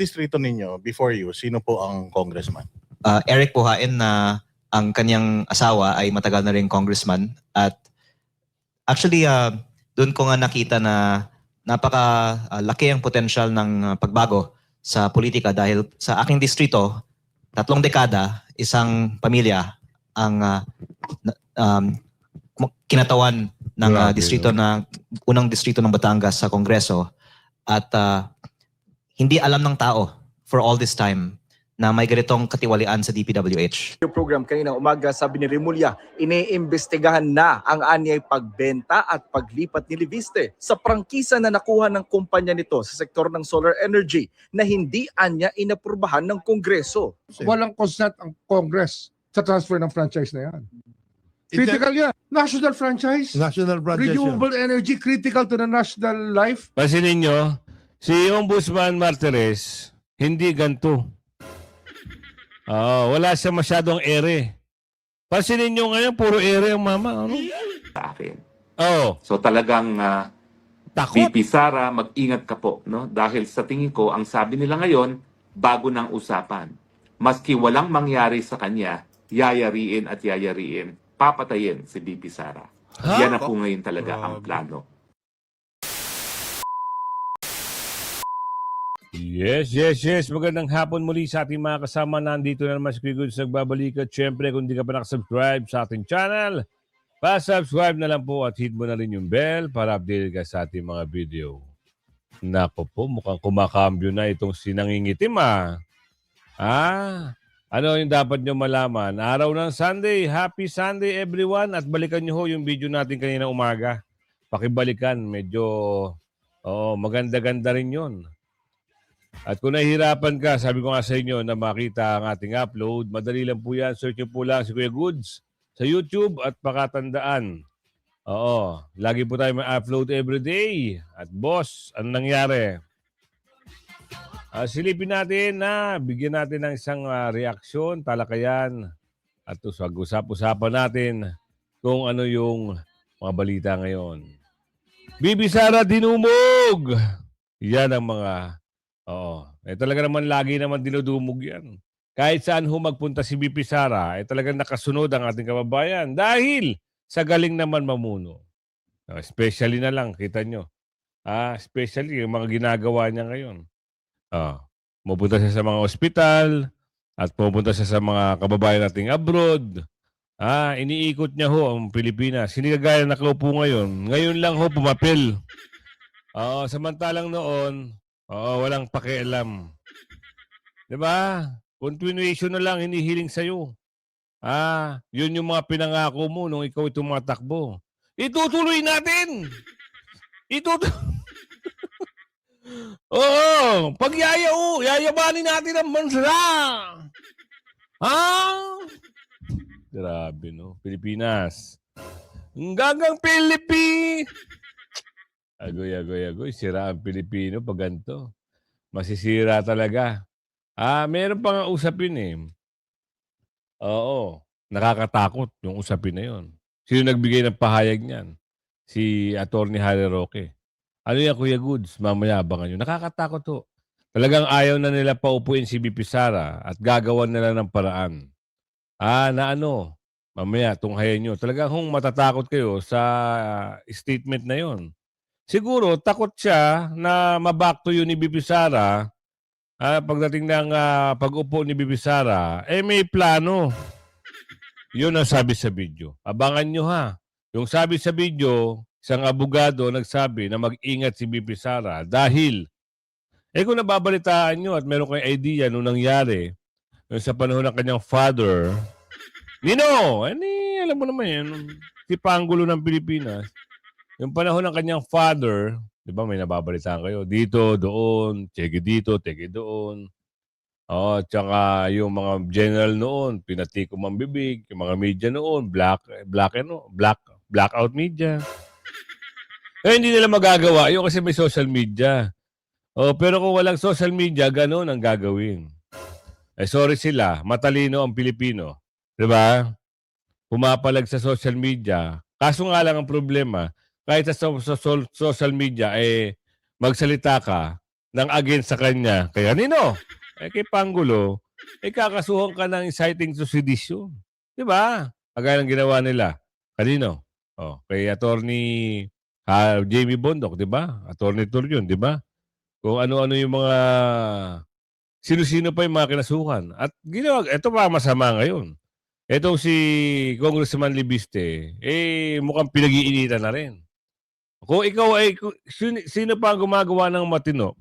distrito ninyo, before you, sino po ang congressman? Eric Puhain na ang kanyang asawa ay matagal na rin congressman. At actually, doon ko nga nakita na napaka-laki ang potential ng pagbago sa politika dahil sa aking distrito, 3 dekada, isang pamilya ang kinatawan ng distrito ng unang distrito ng Batangas sa Kongreso. At hindi alam ng tao for all this time na may ganitong katiwalian sa DPWH. Yung program kanina umaga, sabi ni Remulla, iniimbestigahan na ang anyay pagbenta at paglipat ni Leviste sa prangkisa na nakuha ng kumpanya nito sa sektor ng solar energy na hindi anya inaprubahan ng Kongreso. Walang consent ang Congress sa transfer ng franchise na yan. Critical yan. National franchise. National franchise yun. Renewable energy, critical to the national life. Pansinin nyo, si Ombudsman Martires, hindi ganito. Wala siya masyadong ere. Pansinin nyo ngayon, puro ere ang mama. Ano? Sa akin. Oo. So talagang Takot. VP Sara, mag-ingat ka po. No? Dahil sa tingin ko, ang sabi nila ngayon, bago ng usapan. Maski walang mangyari sa kanya, yayariin at yayariin, papatayin si VP Sara. Yan na po ngayon talaga ang plano. Yes. Magandang hapon muli sa ating mga kasama. Nandito na naman si Kuya Goods nagbabalik. At syempre, kung di ka pa nakasubscribe sa ating channel, pa-subscribe na lang po at hit mo na rin yung bell para update ka sa ating mga video. Nako po, mukhang kumakambyo na itong sinangingitim Ano yung dapat nyo malaman? Araw ng Sunday. Happy Sunday everyone. At balikan nyo ho yung video natin kanina umaga. Pakibalikan. Medyo maganda-ganda rin yun. At kung nahihirapan ka, sabi ko nga sa inyo na makita ang ating upload, madali lang po yan. Search nyo po lang si Kuya Goods sa YouTube at pakatandaan. Lagi po tayo may upload everyday. At boss, ano nangyari? Silipin natin na bigyan natin ng isang reaksyon, talakayan, at usap-usapan natin kung ano yung mga balita ngayon. Bibi Sara dinumog! Yan ang mga, talaga naman lagi naman dinudumog yan. Kahit saan magpunta si Bibi Sara, talagang nakasunod ang ating kababayan dahil sa galing naman mamuno. Especially na lang, kita nyo. Especially yung mga ginagawa niya ngayon. Pupunta siya sa mga ospital at pupunta siya sa mga kababayan nating abroad. Iniikot niya ang Pilipinas. Hindi kagaya nakaupo ngayon. Ngayon lang pumapil. Samantalang noon, walang pakialam. Diba? Continuation na lang hinihiling sa'yo. Yun yung mga pinangako mo nung ikaw tumatakbo. Itutuloy natin! Pag yayabanin natin ang bansa. Grabe, no? Pilipinas. Gagang Pilipi. Agoy. Sira ang Pilipino pag ganito. Masisira talaga. Meron pa nga usapin nakakatakot yung usapin na yun. Sino nagbigay ng pahayag niyan? Si Atty. Harry Roque. Ano yan, Kuya Goods? Mamaya abangan nyo. Nakakatakot to. Talagang ayaw na nila paupuin si BP Sara at gagawan nila ng paraan. Mamaya, tunghayan nyo. Talagang matatakot kayo sa statement na yon. Siguro, takot siya na maback to yun ni BP Sara. Pagdating ng pag-upo ni BP Sara, may plano. Yun ang sabi sa video. Abangan nyo Yung sabi sa video, isang abogado nagsabi na mag-ingat si BP Sara dahil, kung nababalitaan nyo at meron kayong idea nung nangyari, sa panahon ng kanyang father, Nino, alam mo naman yan, si Pangulo ng Pilipinas, yung panahon ng kanyang father, di ba may nababalitaan kayo, dito, doon, tege dito, tege doon. Tsaka yung mga general noon, pinatikom ang bibig, yung mga media noon, blackout media. Hindi nila magagawa yun kasi may social media. Pero kung walang social media, gano'n ang gagawin. Sorry sila, matalino ang Pilipino. Diba? Pumapalag sa social media. Kaso nga lang ang problema, kahit sa social media, magsalita ka, ng against sa kanya. Kaya nino, kay Pangulo, kakasuhan ka ng inciting to sedition. Di ba? Kagaya ng ginawa nila. Kanino? Kay Attorney Jamie Bondoc, di ba? Attorney Turyon, di ba? Kung ano-ano yung mga sino-sino pa yung mga kinasuhan. At ginawa, ito pa masama ngayon. Etong si Congressman Libiste, mukhang pinag-iinitan na rin. Kung ikaw sino pa ang gumagawa ng matino?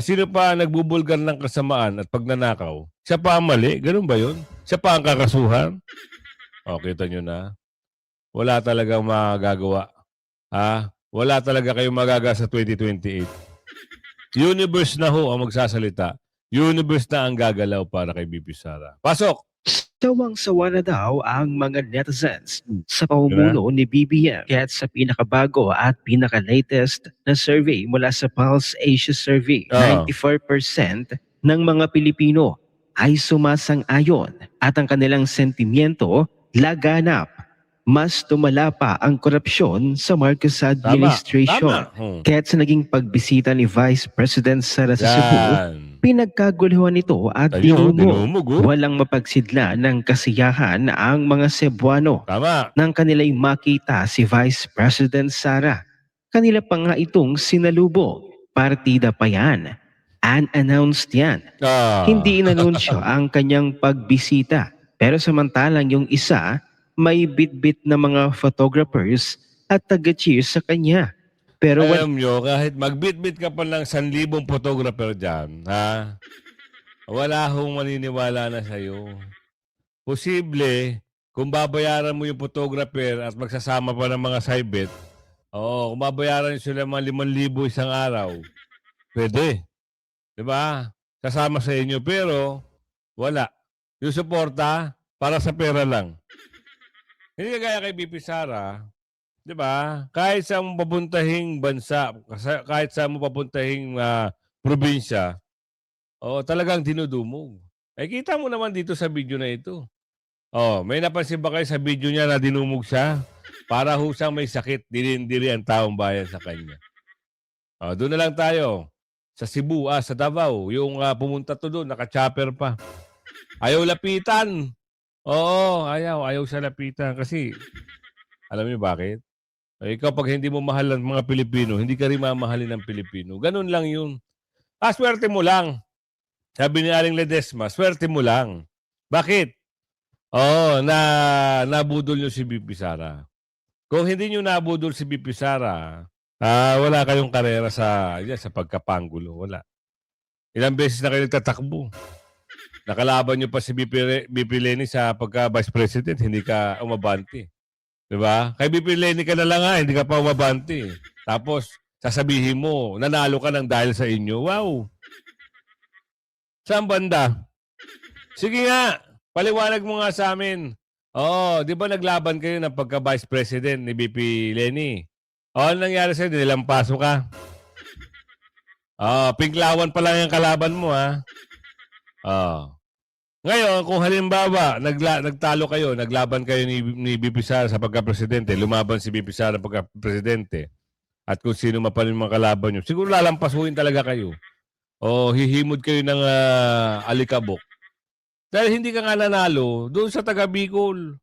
Sino pa ang nagbubulgar ng kasamaan at pagnanakaw? Siya pa ang mali? Ganun ba yun? Siya pa ang kakasuhan? Kita nyo na. Wala talagang magagawa. Wala talaga kayong magagawa sa 2028. Universe na ho ang magsasalita. Universe na ang gagalaw para kay BP Sara. Pasok! Sawang-sawa na daw ang mga netizens sa pamumuno ni BBM kaya't sa pinakabago at pinaka-latest na survey mula sa Pulse Asia Survey, 94% ng mga Pilipino ay sumasang-ayon at ang kanilang sentimiento laganap. Mas tumala pa ang korupsyon sa Marcos administration. Kaya't sa naging pagbisita ni Vice President Sara sa Cebu, pinagkaguluhan ito at dinumog. Walang mapagsidla ng kasiyahan ang mga Cebuano. Nang kanila'y makita si Vice President Sara, kanila pa nga itong sinalubong. Partida pa yan. Unannounced yan. Hindi inanunsyo ang kanyang pagbisita. Pero samantalang yung isa, may bit-bit na mga photographers at taga-cheers sa kanya. Pero alam nyo, kahit magbit-bit ka pa ng 1,000 photographer dyan, wala hong maniniwala na sa'yo. Posible, kung babayaran mo yung photographer at magsasama pa ng mga side-bet, kung babayaran sila mga 5,000 isang araw, pwede. Diba? Kasama sa inyo, pero wala. Yung suporta, para sa pera lang. Hindi kagaya kay BP Sara, di ba? Kahit sa mong papuntahing bansa, kahit sa mong papuntahing probinsya, talagang dinudumog. Kita mo naman dito sa video na ito. May napansin ba kayo sa video niya na dinumog siya? Para husang may sakit, diri ang taong bayan sa kanya. Doon na lang tayo. Sa Cebu, sa Davao, yung pumunta to doon, naka-chopper pa. Ayaw lapitan. Ayaw siya lapitan kasi alam niyo bakit? Ikaw pag hindi mo mahal ang mga Pilipino, hindi ka rin mamahalin ng Pilipino. Ganun lang yun. Swerte mo lang. Sabi ni Aling Ledesma, swerte mo lang. Bakit? Nabudol niyo si BP Sara. Kung hindi niyo nabudol si BP Sara, wala kayong karera sa pagkapangulo. Wala. Ilang beses na kayo nagtatakbo. Nakalaban nyo pa si BP Leni sa pagka-Vice President, hindi ka umabante. Diba? Kay BP Leni ka na lang hindi ka pa umabante. Tapos, sasabihin mo, nanalo ka ng dahil sa inyo. Wow! Saan banda? Sige nga, paliwanag mo nga sa amin. Di ba naglaban kayo ng pagka-Vice President ni BP Leni? Ano nangyari sa'yo? Nilampaso ka? Pinklawan pa lang yung kalaban mo, Ngayon, kung halimbawa, nagtalo kayo, naglaban kayo ni BP Sara sa pagka-presidente, lumaban si BP Sara sa pagka-presidente, at kung sino mapanin mga kalaban nyo, siguro lalampasuhin talaga kayo. Hihimod kayo ng alikabok. Dahil hindi ka nga nanalo, doon sa taga Bicol.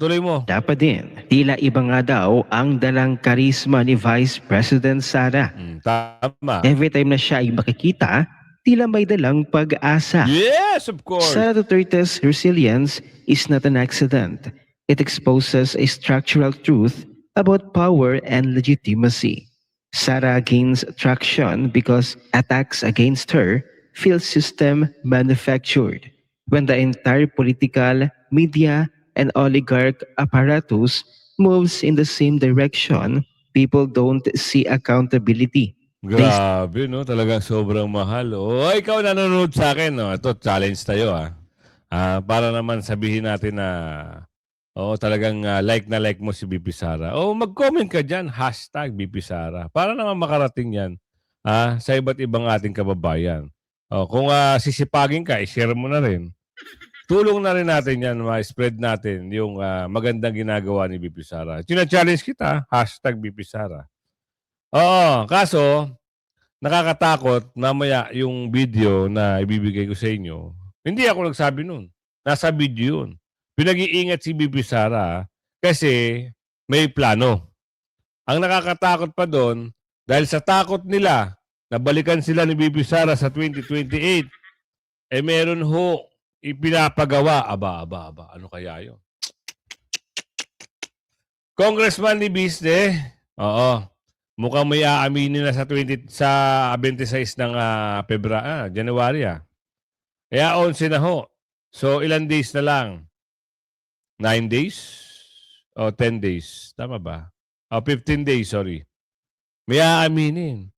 Tuloy mo. Dapat din, tila iba nga daw ang dalang karisma ni Vice President Sara. Tama. Every time na siya ay makikita, tila may dalang pag-asa. Yes, of course. Sara Duterte's resilience is not an accident. It exposes a structural truth about power and legitimacy. Sara gains traction because attacks against her feel system manufactured. When the entire political, media, and oligarch apparatus moves in the same direction, people don't see accountability. Grabe, no? Talagang sobrang mahal. Ikaw nanonood sa akin, no? Ito, challenge tayo, para naman sabihin natin na, talagang like na like mo si BP Sara. Mag-comment ka dyan, hashtag BP Sara. Para naman makarating yan, sa iba't ibang ating kababayan. Kung sisipagin ka, i-share mo na rin. Tulong na rin natin yan, ma-spread natin yung magandang ginagawa ni BP Sara. Challenge kita, hashtag BP Sara. Kaso, nakakatakot mamaya yung video na ibibigay ko sa inyo. Hindi ako nagsabi nun. Nasa video yun. Pinag-iingat si BP Sara kasi may plano. Ang nakakatakot pa doon, dahil sa takot nila na balikan sila ni BP Sara sa 2028, eh meron ho ipinapagawa. Aba. Ano kaya yun? Congressman ni Biste, oo, mukhang may aaminin na sa 26 ng January. Kaya 11 na ho. So, ilan days na lang? 9 days? O 10 days? Tama ba? O 15 days, sorry. May aaminin.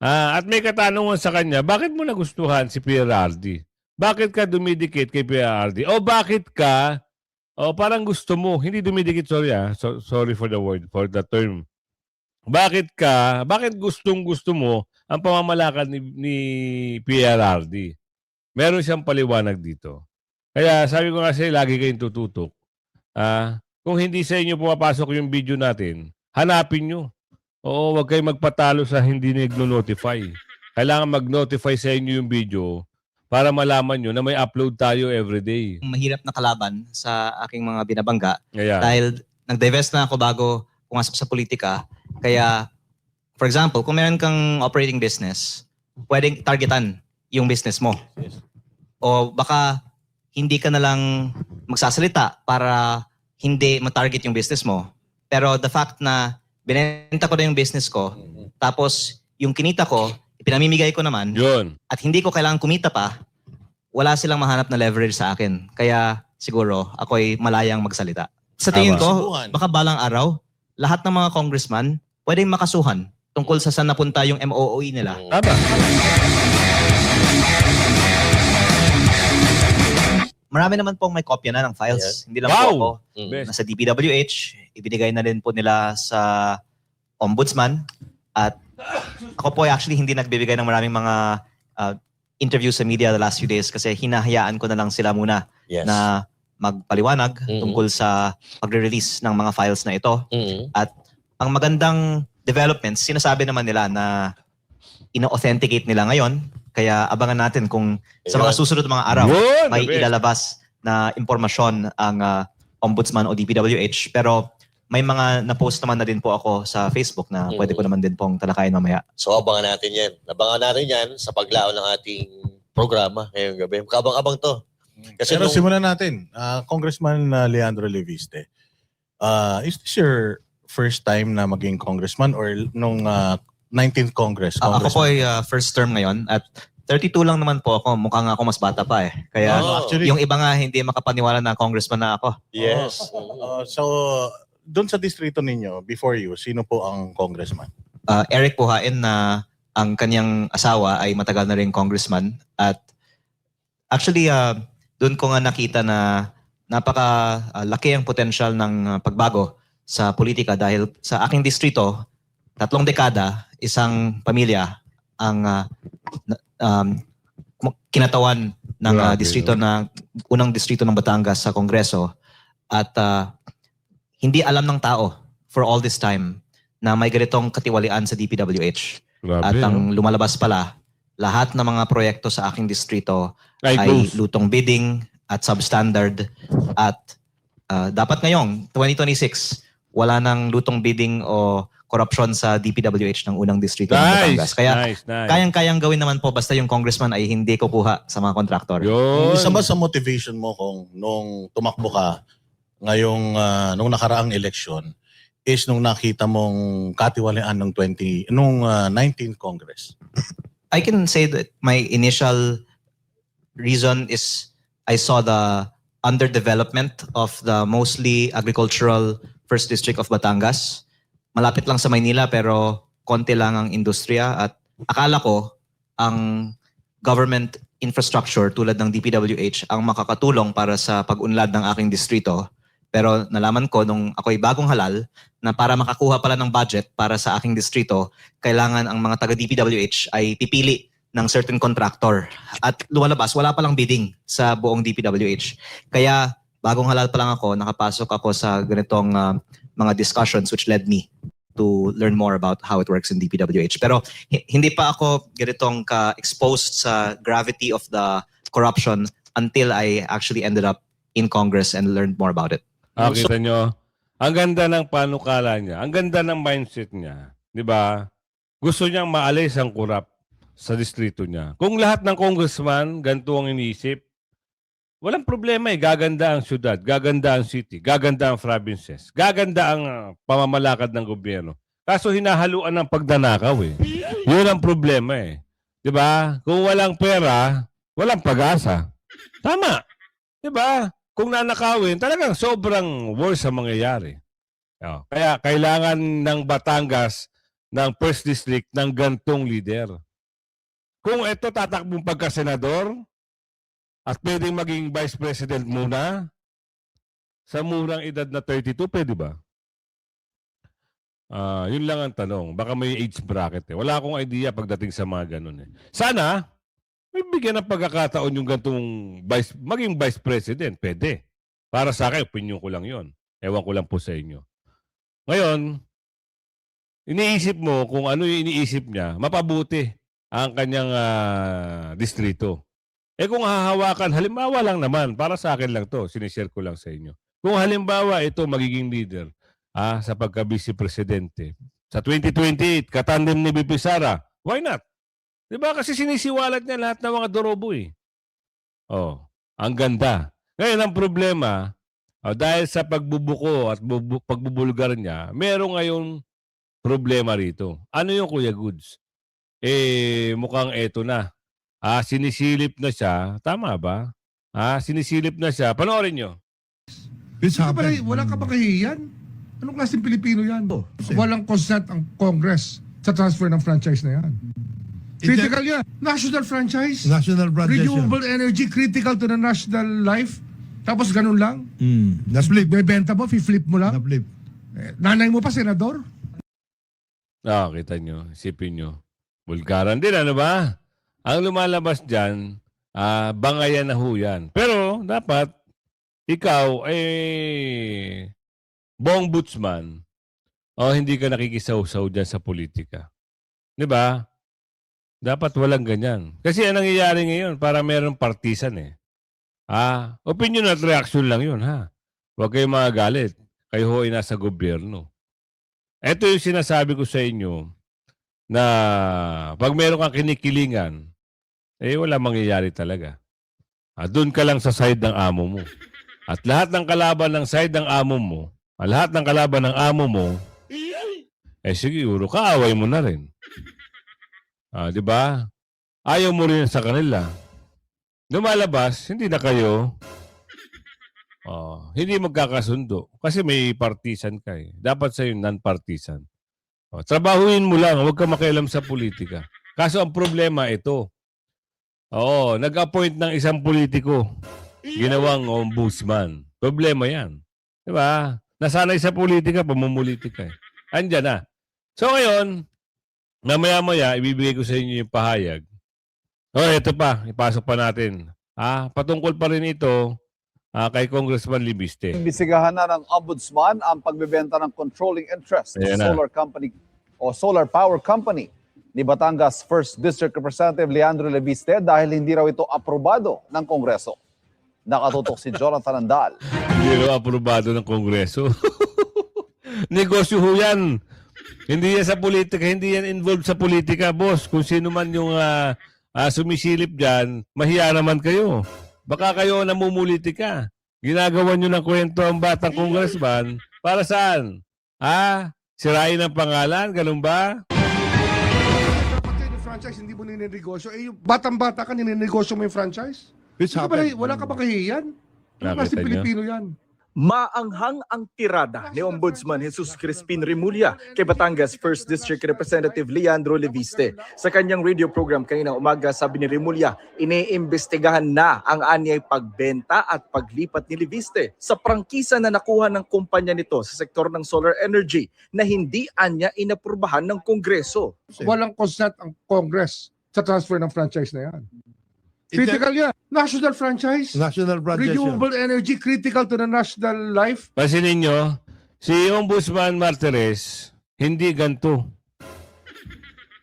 At may katanungan sa kanya, bakit mo nagustuhan si PRRD? Bakit ka dumidikit kay PRRD? O bakit ka, o parang gusto mo, hindi dumidikit, sorry sorry for the word, for the term. Bakit gustong-gusto mo ang pamamalakad ni PRRD? Meron siyang paliwanag dito. Kaya sabi ko kasi, lagi kayong tututok. Kung hindi sa inyo pumapasok yung video natin, hanapin nyo. Oo, huwag kayong magpatalo sa hindi nag-notify. Kailangan mag-notify sa inyo yung video para malaman nyo na may upload tayo everyday. Mahirap na kalaban sa aking mga binabangga Kaya, dahil nag-divest na ako bago pumasok sa politika. Kaya, for example, kung meron kang operating business, pwedeng targetan yung business mo. O baka hindi ka na lang magsasalita para hindi matarget yung business mo. Pero the fact na binenta ko na yung business ko, tapos yung kinita ko, ipinamimigay ko naman, yun. at hindi ko kailangan kumita pa, wala silang mahanap na leverage sa akin. Kaya siguro ako'y malayang magsalita. Sa tingin Tama. ko, Subukan. baka balang araw, lahat ng mga congressman pwedeng makasuhan tungkol sa saan napunta yung MOOE nila. Tama. Marami naman pong may kopya na ng files. Hindi lang Wow! po ako. Best. Nasa DPWH, ibinigay na rin po nila sa ombudsman. At ako po ay actually hindi nagbibigay ng maraming mga interviews sa media the last few days kasi hinahayaan ko na lang sila muna na magpaliwanag tungkol sa pagre-release ng mga files na ito. At ang magandang developments, sinasabi naman nila na ino-authenticate nila ngayon. Kaya abangan natin kung sa mga susunod mga araw Yun, may the best. ilalabas na impormasyon ang ombudsman o DPWH. Pero may mga na-post naman na din po ako sa Facebook na pwede ko naman din pong talakayin mamaya. So abangan natin yan. Abangan natin yan sa paglaon ng ating programa ngayong gabi. Kabang-abang to. Kasi Pero nung- simulan natin. Congressman Leandro Leviste, is this your first time na maging congressman or nung 19th Congress? Ako po ay first term ngayon at 32 lang naman po ako. Mukhang ako mas bata pa eh. Kaya Oh. Actually, yung iba nga hindi makapaniwala na congressman na ako. Yes. so, doon sa distrito ninyo, before you, sino po ang congressman? Eric Puhain na ang kanyang asawa ay matagal na rin congressman. At actually, doon ko nga nakita na napaka-laki ang potential ng pagbago sa politika dahil sa aking distrito, 3 dekada, isang pamilya ang kinatawan ng Grabe, distrito na unang distrito ng Batangas sa Kongreso. At hindi alam ng tao for all this time na may ganitong katiwalian sa DPWH. Grabe, At no? ang lumalabas pala, lahat ng mga proyekto sa aking distrito Ay, ay close. lutong bidding at substandard. At dapat ngayong 2026, wala nang lutong bidding o korupsyon sa DPWH ng unang distrito ng Batangas. Kaya nice. kayang-kayang gawin naman po basta yung congressman ay hindi kukuha sa mga kontraktor. Yun. Isa ba sa motivation mo kung nung tumakbo ka ngayong nung nakaraang eleksyon is nung nakita mong katiwalian ng 19th Congress? I can say that my initial reason is I saw the underdevelopment of the mostly agricultural first district of Batangas. Malapit lang sa Maynila pero konti lang ang industriya at akala ko ang government infrastructure tulad ng DPWH ang makakatulong para sa pag-unlad ng aking distrito. Pero nalaman ko nung ako'y bagong halal na para makakuha pala ng budget para sa aking distrito, kailangan ang mga taga-DPWH ay pipili ng certain contractor. At lumalabas, wala palang bidding sa buong DPWH. Kaya bagong halal pa lang ako, nakapasok ako sa ganitong mga discussions which led me to learn more about how it works in DPWH. Pero hindi pa ako ganitong ka-exposed sa gravity of the corruption until I actually ended up in Congress and learned more about it. Kita nyo, ang ganda ng panukala niya, ang ganda ng mindset niya. Di ba? Gusto niyang maalis ang kurap sa distrito niya. Kung lahat ng congressman ganito ang iniisip, walang problema eh. Gaganda ang syudad, gaganda ang city, gaganda ang provinces, gaganda ang pamamalakad ng gobyerno. Kaso hinahaluan ng pagdanakaw eh. Yun ang problema eh. Di ba? Kung walang pera, walang pag-asa. Tama. Di ba? Kung nanakawin, talagang sobrang worse ang mangyayari. Kaya kailangan ng Batangas, ng First District, ng gantong leader. Kung ito tatakbong pagka-senador, at pwedeng maging vice president muna, sa murang edad na 32, pwede ba? Yun lang ang tanong. Baka may age bracket eh. Wala akong idea pagdating sa mga ganun eh. Sana, may bigyan ng pagkakataon yung gantong maging vice president. Pwede. Para sa akin, opinion ko lang yon. Ewan ko lang po sa inyo. Ngayon, iniisip mo kung ano yung iniisip niya, mapabuti ang kanyang distrito. Kung hahawakan, halimbawa lang naman, para sa akin lang to, sinishare ko lang sa inyo. Kung halimbawa ito magiging leader sa pagka-vice presidente, sa 2028, katandem ni BP Sara, why not? Diba? Kasi sinisiwalat niya lahat ng mga dorobo eh. Ang ganda. Ngayon ang problema, dahil sa pagbubuko at pagbubulgar niya, meron ngayon problema rito. Ano yung Kuya Goods? Mukhang eto na. Sinisilip na siya. Tama ba? Sinisilip na siya. Panoorin nyo. Wala ka ba kahihiyan? Anong klaseng Pilipino yan? Walang consent ang Congress sa transfer ng franchise na yan. Critical yan. National franchise. National franchise yun. Renewable energy, critical to the national life. Tapos ganun lang. Na-flip. Bebenta mo, flip mo lang. Na-flip. Nanay mo pa, senador? Kita nyo. Isipin nyo. Bulgaran din, ano ba? Ang lumalabas dyan, bangayan na ho yan. Pero, dapat, ikaw, buong bootsman, hindi ka nakikisaw-saw dyan sa politika. Di ba? Dapat walang ganyan. Kasi ang nangyayari ngayon, para merong partisan eh. Opinion at reaction lang yun, ha? Huwag kayong magagalit. Kayo ho ay nasa gobyerno. Ito yung sinasabi ko sa inyo na pag meron kang kinikilingan, wala mangyayari talaga. Doon ka lang sa side ng amo mo. At lahat ng kalaban ng side ng amo mo, lahat ng kalaban ng amo mo, siguro kaaway mo na rin. Di ba? Ayaw mo rin sa kanila. Lumalabas, hindi na kayo hindi magkakasundo. Kasi may partisan ka eh. Dapat sa'yo non-partisan. Trabahuin mo lang, huwag ka makialam sa politika. Kaso ang problema ito. Nag-appoint ng isang politiko. Ginawang ombudsman. Problema yan. Diba? Nasanay sa politika, pamumulitika eh. Andyan na. So ngayon, mamaya-maya, ibibigay ko sa inyo yung pahayag. Ito pa, ipasok pa natin. Patungkol pa rin ito kay Congressman Libiste. Imbestigahan na ng Ombudsman ang pagbebenta ng controlling interest ng Ayan na. solar company o solar power company ni Batangas 1st District Representative Leandro Leviste dahil hindi raw ito aprobado ng Kongreso. Nakatutok si Jonathan Andal. Hindi raw aprobado ng Kongreso. Negosyo ho yan. Hindi yan sa politika, hindi yan involved sa politika, boss. Kung sino man yung sumisilip dyan, mahiya naman kayo. Baka kayo namumulitika. Ginagawa nyo ng kwento ang batang congressman. Para saan? Sirain ang pangalan? Ganun ba? Dapat kayo yung franchise, hindi mo ninenegosyo. Yung batang-bata ka, ninenegosyo mo yung franchise? Wala ka ba kahihiyan? Anong klaseng Nakita nyo? Pilipino yan? Maanghang ang tirada ni Ombudsman Jesus Crispin Remulla kay Batangas 1st District Representative Leandro Leviste. Sa kanyang radio program kaninang umaga, sabi ni Remulla, iniimbestigahan na ang anyay pagbenta at paglipat ni Leviste sa prangkisa na nakuha ng kumpanya nito sa sektor ng solar energy na hindi anya inaprubahan ng Kongreso. Walang consent ang Congress sa transfer ng franchise na yan. Critical yan. National franchise. National franchise yun. Renewable energy, critical to the national life. Pansinin nyo, si Ombudsman Martires, hindi ganito.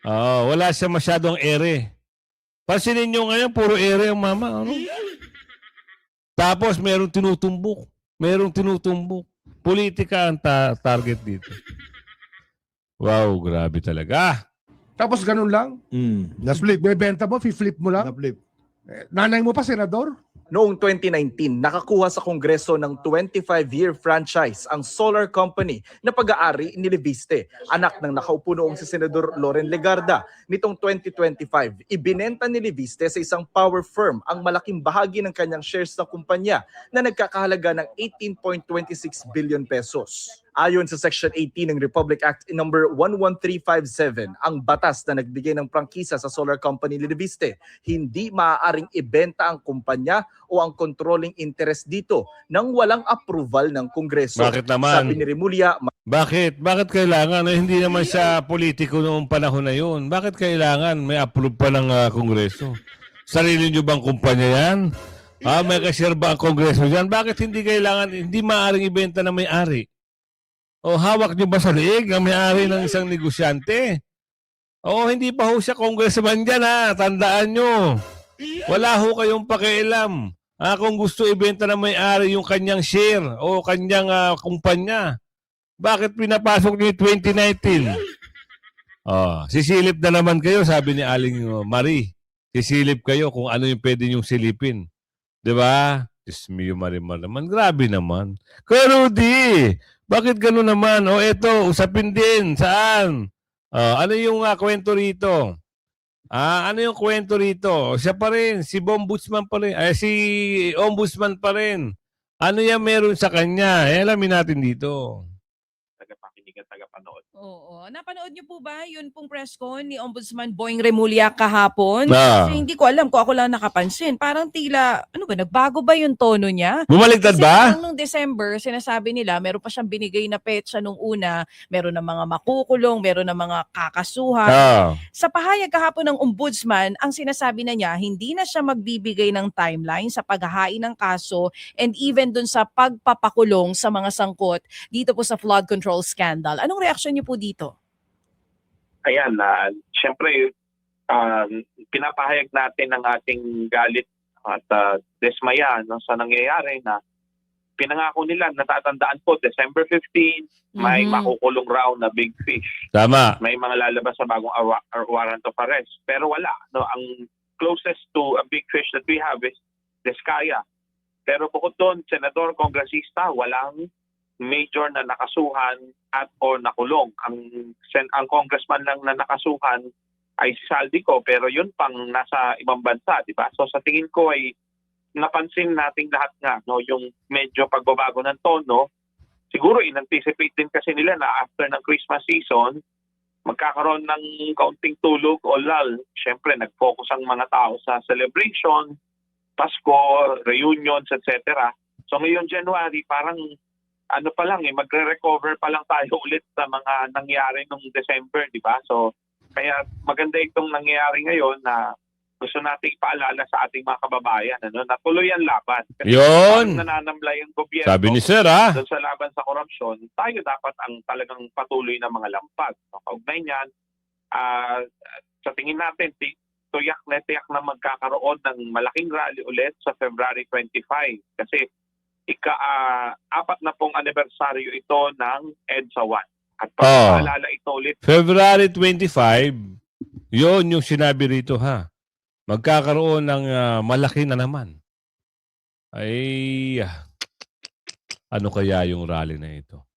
Wala siya masyadong ere. Pansinin nyo ngayon, puro ere ang mama. Ano? Tapos merong tinutumbok. Politika ang target dito. Wow, grabe talaga. Tapos ganun lang. Na-flip. Bebenta mo, flip mo lang. Na-flip. Nanay mo pa, senador? Noong 2019, nakakuha sa Kongreso ng 25-year franchise ang solar company na pag-aari ni Leviste, anak ng nakaupo noong si Senador Loren Legarda. Nitong 2025, ibinenta ni Leviste sa isang power firm ang malaking bahagi ng kanyang shares ng kumpanya na nagkakahalaga ng 18.26 billion pesos. Ayon sa Section 18 ng Republic Act number 11357, ang batas na nagbigay ng prangkisa sa solar company ni Leviste, hindi maaaring ibenta ang kumpanya o ang controlling interest dito nang walang approval ng Kongreso. Bakit naman? Sabi ni Remulla, Bakit? Bakit kailangan? Hindi naman siya politiko noong panahon na yun. Bakit kailangan? May approve pa ng Kongreso. Sarili nyo bang kumpanya yan? May kashare ba ang Kongreso dyan? Bakit hindi kailangan? Hindi maaaring ibenta na may-ari. O hawak nyo ba sa liig ang may-ari ng isang negosyante? O hindi pa ho siya congressman dyan ha. Tandaan nyo. Wala ho kayong pakialam. Kung gusto ibenta na may-ari yung kanyang share o kanyang kumpanya. Bakit pinapasok niyo yung 2019? Sisilip na naman kayo, sabi ni Aling Marie. Sisilip kayo kung ano yung pwede niyong silipin. Diba? Diyos mio, Marimar naman. Grabe naman. Kuya Rudy, bakit gano'n naman? Eto, usapin din. Saan? Ano yung kwento rito? Ano yung kwento rito? Siya pa rin, si Ombudsman pa rin. Si Ombudsman pa rin. Ano yan meron sa kanya? Alamin natin dito. Tagapakinig at tagapanood. Oo. Napanood niyo po ba yun pong press con ni Ombudsman Boying Remulla kahapon? Na. Kasi hindi ko alam kung ako lang nakapansin. Parang tila, nagbago ba yung tono niya? Bumaligtad Kasi ba? parang nung December, sinasabi nila, meron pa siyang binigay na petsa nung una, meron ng mga makukulong, meron ng mga kakasuhan. Sa pahayag kahapon ng Ombudsman, ang sinasabi na niya, hindi na siya magbibigay ng timeline sa paghahain ng kaso and even dun sa pagpapakulong sa mga sangkot dito po sa flood control scandal. Anong reaksyon niyo po dito? Ayan, siyempre, pinapahayag natin ang ating galit at desmaya sa nangyayari na pinangako nila, natatandaan po, December 15, may makukulong raw na big fish. Tama. May mga lalabas sa bagong warrant of arrest. Pero wala. Ang closest to a big fish that we have is Diskaya. Pero bukod doon, senador, kongresista, walang major na nakasuhan at o nakulong. Ang congressman lang na nakasuhan ay si Saldico, pero yun pang nasa ibang bansa, di ba? So sa tingin ko ay napansin nating lahat nga yung medyo pagbabago ng tono. Siguro in-anticipate din kasi nila na after ng Christmas season, magkakaroon ng kaunting tulog o lull. Siyempre, nag-focus ang mga tao sa celebration, Pasko, reunions, etc. So ngayon January, parang pa lang magre-recover pa lang tayo ulit sa mga nangyari nung December, di ba? So kaya maganda itong nangyayari ngayon na gusto nating ipaalala sa ating mga kababayan na tuloy ang laban. Kasi Yun! nananamlay ang gobyerno Sabi ni Sir, doon sa laban sa korupsyon, tayo dapat ang talagang patuloy na mga lampag. Kaugnay niyan, sa tingin natin, tiyak na magkakaroon ng malaking rally ulit sa February 25. Kasi ika-4 na pong anibersaryo ito ng EDSA 1. At pagpaalala ito ulit. February 25, yun yung sinabi rito ha. Magkakaroon ng malaki na naman. Ay, ano kaya yung rally na ito?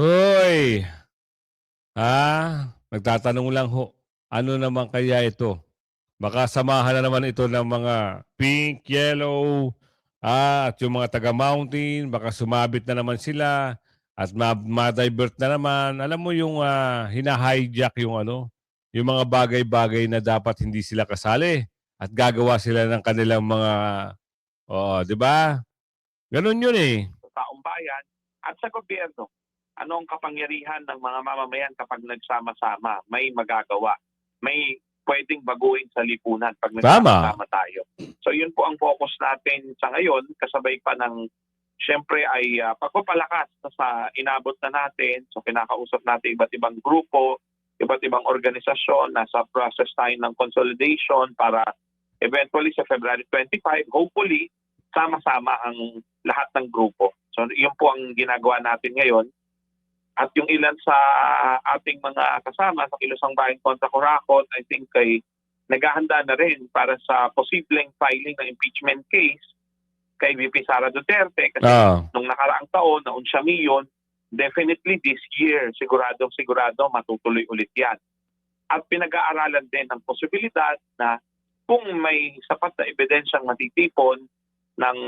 Hoy! Nagtatanong lang ho. Ano naman kaya ito? Baka samahan na naman ito ng mga pink, yellow, at yung mga taga-mountain, baka sumabit na naman sila at ma-divert na naman. Alam mo yung hina-hijack yung yung mga bagay-bagay na dapat hindi sila kasali at gagawa sila ng kanilang mga, di ba? Ganun yun eh. Taong bayan at sa gobyerno, ano ang kapangyarihan ng mga mamamayan kapag nagsama-sama? May magagawa. May pwedeng baguhin sa lipunan pag nagsama tayo. So yun po ang focus natin sa ngayon, kasabay pa ng syempre ay pagpapalakas sa inabot na natin. So kinakausap natin iba't ibang grupo, iba't ibang organisasyon, nasa process tayo ng consolidation para eventually sa February 25, hopefully, sama-sama ang lahat ng grupo. So yun po ang ginagawa natin ngayon. At yung ilan sa ating mga kasama sa Kilusang Bayan kontra Coracoc, I think ay naghahanda na rin para sa posibleng filing ng impeachment case kay VP Sara Duterte. Kasi nung nakaraang taon, na-unsyami yun, definitely this year, sigurado matutuloy ulit yan. At pinag-aaralan din ang posibilidad na kung may sapat na ebidensyang matitipon ng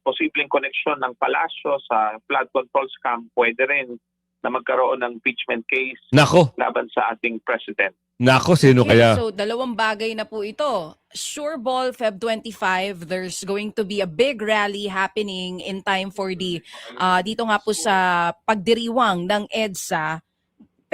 posibleng koneksyon ng palasyo sa flood control scam, pwede rin na magkaroon ng impeachment case laban sa ating president. Nako, sino kaya? So, dalawang bagay na po ito. Sure Ball, Feb 25, there's going to be a big rally happening in time for the, dito nga po sa pagdiriwang ng EDSA.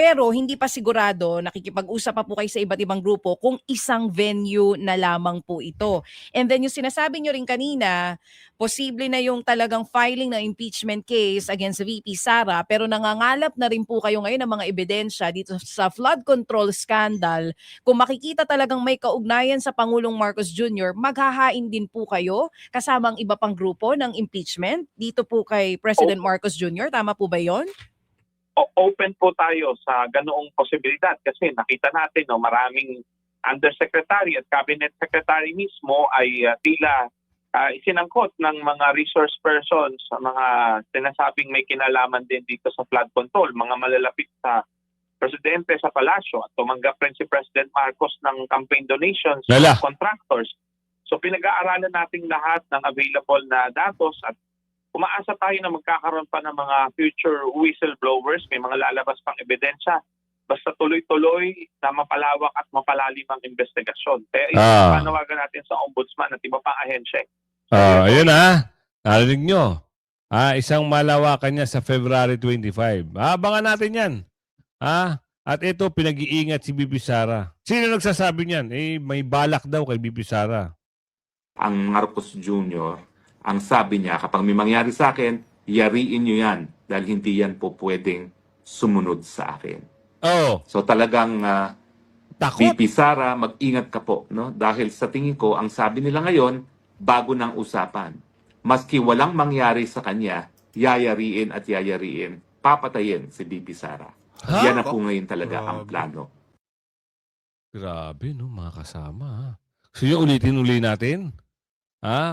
Pero hindi pa sigurado, nakikipag-usap pa po kayo sa iba't ibang grupo kung isang venue na lamang po ito. And then yung sinasabi nyo rin kanina, posible na yung talagang filing ng impeachment case against VP Sara, pero nangangalap na rin po kayo ngayon ng mga ebidensya dito sa flood control scandal. Kung makikita talagang may kaugnayan sa Pangulong Marcos Jr., maghahain din po kayo kasama ang iba pang grupo ng impeachment dito po kay President Marcos Jr. Tama po ba yon? Open po tayo sa ganoong posibilidad kasi nakita natin maraming undersecretary at cabinet secretary mismo ay tila isinangkot ng mga resource persons, mga sinasabing may kinalaman din dito sa flood control, mga malalapit sa presidente sa palasyo at tumanggap rin si President Marcos ng campaign donations sa contractors. So pinag-aaralan natin lahat ng available na datos at umaasa tayo na magkakaroon pa ng mga future whistleblowers, may mga lalabas pang ebidensya. Basta tuloy-tuloy na mapalawak at mapalalim ang investigasyon. Kaya panawagan natin sa ombudsman at iba pang ahensya. Ayun narinig nyo. Isang malawakan niya sa February 25. Abangan natin yan. At ito, pinag-iingat si VP Sara. Sino nagsasabi niyan? May balak daw kay VP Sara. Ang Marcos Jr., ang sabi niya, kapag may mangyari sa akin, yariin nyo yan dahil hindi yan po pwedeng sumunod sa akin. So talagang VP Sara, mag-ingat ka po. No? Dahil sa tingin ko, ang sabi nila ngayon, bago ng usapan. Maski walang mangyari sa kanya, yayariin at yayariin, papatayin si VP Sara. Yan na po ngayon talaga ang plano. Grabe, no, mga kasama. So yung ulitin-uli natin?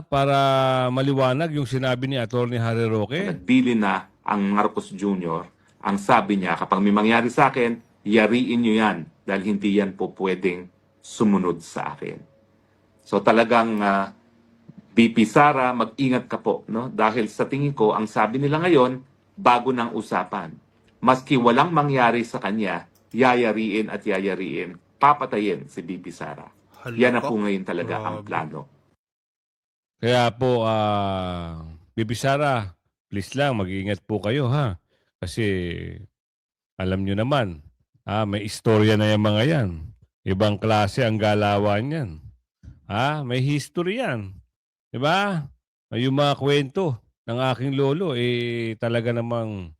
Para maliwanag yung sinabi ni Atty. Harry Roque? Nagdili na ang Marcos Jr., ang sabi niya, kapag may mangyari sa akin, yariin nyo yan dahil hindi yan po pwedeng sumunod sa akin. So talagang VP Sara, mag-ingat ka po. No? Dahil sa tingin ko, ang sabi nila ngayon, bago ng usapan. Maski walang mangyari sa kanya, yayariin at yayariin, papatayin si VP Sara. Yan na po ngayon talaga ang plano. Kaya po, VP Sara, please lang, mag-iingat po kayo, Kasi, alam nyo naman, may istorya na yung mga yan. Ibang klase ang galawan yan. May history yan. Diba? Yung mga kwento ng aking lolo, talaga namang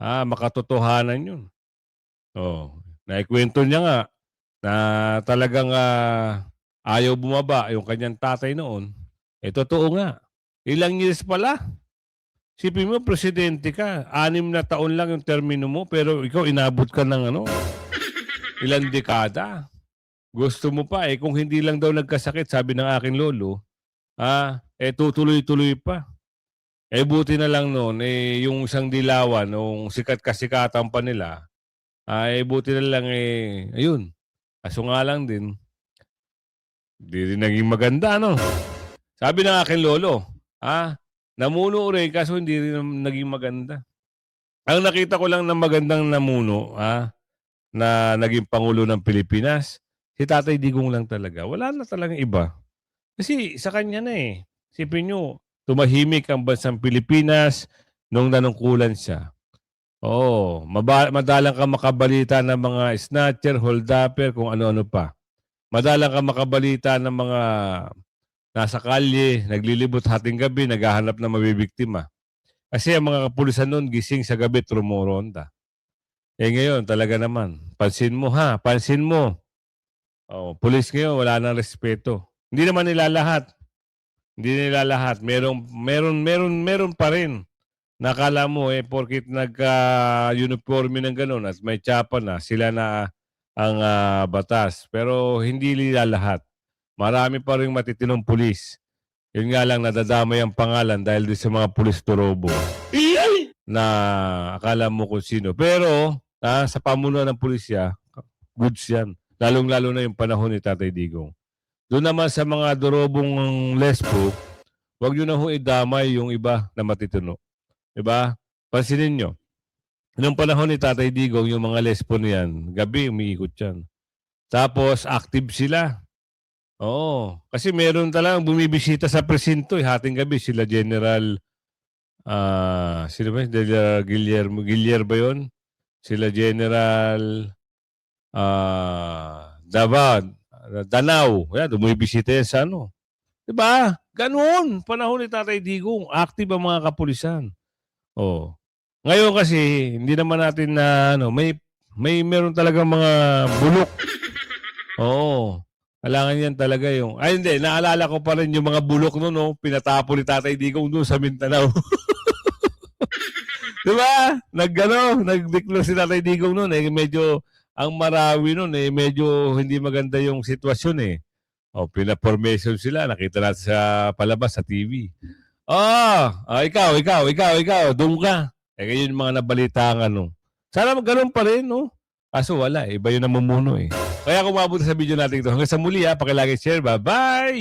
makatotohanan yun. Naikwento niya nga na talagang ayaw bumaba yung kanyang tatay noon. Totoo nga. Ilang years pala. Sipin mo, presidente ka. 6 na taon lang yung termino mo, pero ikaw inabot ka ng ilang dekada. Gusto mo pa kung hindi lang daw nagkasakit, sabi ng aking lolo, tutuloy-tuloy pa. Buti na lang noon, yung isang dilawan, nung sikat-kasikatan pa nila, buti na lang, ayun. Kaso nga lang din, hindi rin naging maganda, no? Sabi ng aking lolo, namuno rin kaso hindi rin naging maganda. Ang nakita ko lang na magandang namuno, na naging Pangulo ng Pilipinas, si Tatay Digong lang talaga. Wala na talagang iba. Kasi sa kanya na Sipin nyo, tumahimik ang bansang Pilipinas nung nanungkulan siya. Madalang ka makabalita ng mga snatcher, holdupper, kung ano-ano pa. Madalang ka makabalita ng mga nasa kalye, naglilibot hating gabi, naghahanap na mabibiktima. Kasi ang mga kapulisan noon gising sa gabi, trumuronda. Eh ngayon, talaga naman, pansin mo ha, pansin mo. Oh, pulis ngayon, wala nang respeto. Hindi naman nila lahat. Hindi nila lahat. Meron pa rin. Nakala mo porkit nagka-uniforme ng ganun at may tsapa na, sila na ang batas. Pero hindi nila lahat. Marami pa rin matitinong pulis. Yun nga lang, nadadamay ang pangalan dahil din sa mga pulis turobo na akala mo kung sino. Pero sa pamunuan ng pulisya, goods yan. Lalong-lalo na yung panahon ni Tatay Digong. Doon naman sa mga durobong lesbo, huwag nyo na idamay yung iba na matitino. Diba? Pansinin nyo. Noong panahon ni Tatay Digong, yung mga lesbo niyan, gabi umiikot yan. Tapos, active sila. Oo. Kasi meron talagang bumibisita sa presinto. Hating gabi sila General, sino ba? Guillermo ba yun? Sila General Danao. Yan, bumibisita yan sa ano. Diba? Ganun. Panahon ni Tatay Digong. Active ang mga kapulisan. Oh. Ngayon kasi, hindi naman natin na, meron talagang mga bulok. Oo. Kailangan yan talaga yung... Ay, hindi. Naalala ko pa rin yung mga bulok noon, no? Pinatapo ni Tatay Digong doon sa Mindanao. Diba? Nag-declare si Tatay Digong noon. Medyo, ang Marawi noon, medyo hindi maganda yung sitwasyon, O, pina-formation sila. Nakita natin sa palabas, sa TV. Ikaw. Doon ka. Ngayon yung mga nabalitaan, Sana maganoon pa rin, no? Kaso wala, iba yung namumuno, Kaya kung mabuti sa video natin ito. Hanggang sa muli, pakilagay share. Bye-bye!